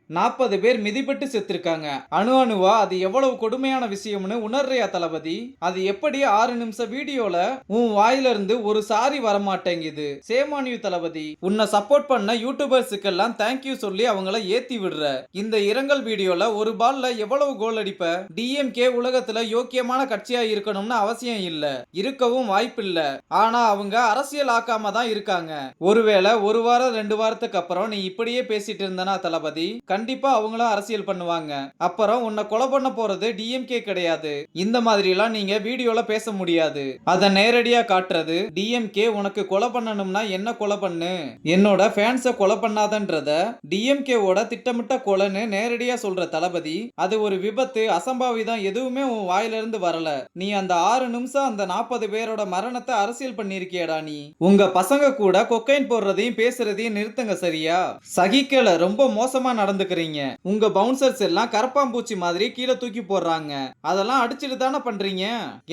40 பேர் மிதிபட்டு செத்துருக்காங்க. அணு அணுவா அது எவ்வளவு கொடுமையான விஷயம்னு உணர்றியா தளபதி? அது எப்படி 6 நிமிஷம் வீடியோல உன் வாயில இருந்து ஒரு சாரி வரமாட்டேங்குது. சேம் ஆன் யூ தளபதி. உன்னை சப்போர்ட் பண்ண யூடியூபர்ஸுக்கெல்லாம் தேங்க்யூ சொல்லி அவங்கள ஏத்தி விடுற. இந்த இரங்கல் வீடியோல ஒரு பால்ல எவ்வளவு கோல் அடிப்ப? டிஎம்கே உலகத்துல யோக்கியமான கட்சியா இருக்கணும்னு அவசியம் இல்ல, இருக்கவும் வாய்ப்பில்ல. ஆனா அவங்க அரசியல் ஆக்காம தான் இருக்காங்க. ஒருவேளை ஒரு வாரம் 2 வாரத்துக்கு அப்புறம் நீ இப்படியே பேசிட்டு இருந்தனா தளபதி, கண்டிப்பா அவங்களும் அரசியல் பண்ணுவாங்க. அப்புறம் உன்னை கொலை பண்ண போறது டிஎம்கே கிடையாது. இந்த மாதிரி எல்லாம் நீங்க வீடியோல பேச முடியாது. அத நேரடியா காட்டுறது டிஎம்கே. உனக்கு கொலை பண்ணணும்னா என்ன கொலை பண்ணு, என்னோட ஃபேன்ஸ கொலை பண்ணாதன்றத டிஎம்கே ஓட திட்டமிட்ட கொலைன்னு நேரடியா சொல்ற தளபதி, அது ஒரு விபத்து, அசம்பாவிதம் எதுவுமே உன் வாயில இருந்து வரல. நீ அந்த 6 நிமிஷம் அந்த 40 பேரோட மரணத்தை அரசியல் பண்ணிருக்கியடா நீ. உங்க பசங்க கூட கொக்கைன் போடுறதையும் பேசுறதையும் நிறுத்துங்க சரியா? சகிக்கல, ரொம்ப மோசமா நடந்துக்கிறீங்க. உங்க பவுன்சர்ஸ் எல்லாம் கரப்பாம்பூச்சி மாதிரி கீழே தூக்கி போடுறாங்க. அதெல்லாம் அடிச்சிட்டு தானே பண்றீங்க.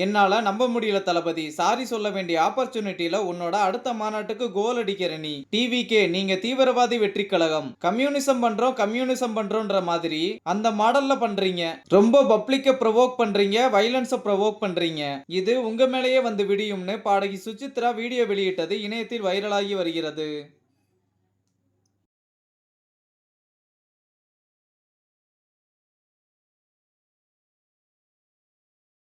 என்னால நம்ப முடியல தளபதி. சாரி சொல்ல வேண்டிய ஆப்பர்ச்சுனிட்டில உன்னோட அடுத்த மாநாட்டுக்கு கோல் அடிக்கிற நீ. டிவிகே நீங்க தீவிரவாதி வெற்றி கழகம், கம்யூனிசம் பண்றோம்ன்ற மாதிரி அந்த மாடல்ல பண்றீங்க. ரொம்ப பப்ளிக்க ப்ரொவோக் பண்றீங்க, வைலன்ஸ ப்ரொவோக் பண்றீங்க. இது உங்க மேலேயே வந்து விடியும்னு பாடகி சுசித்ரா வீடியோ வெளியிட்டது இணையத்தில் வைரலாகி வருகிறது.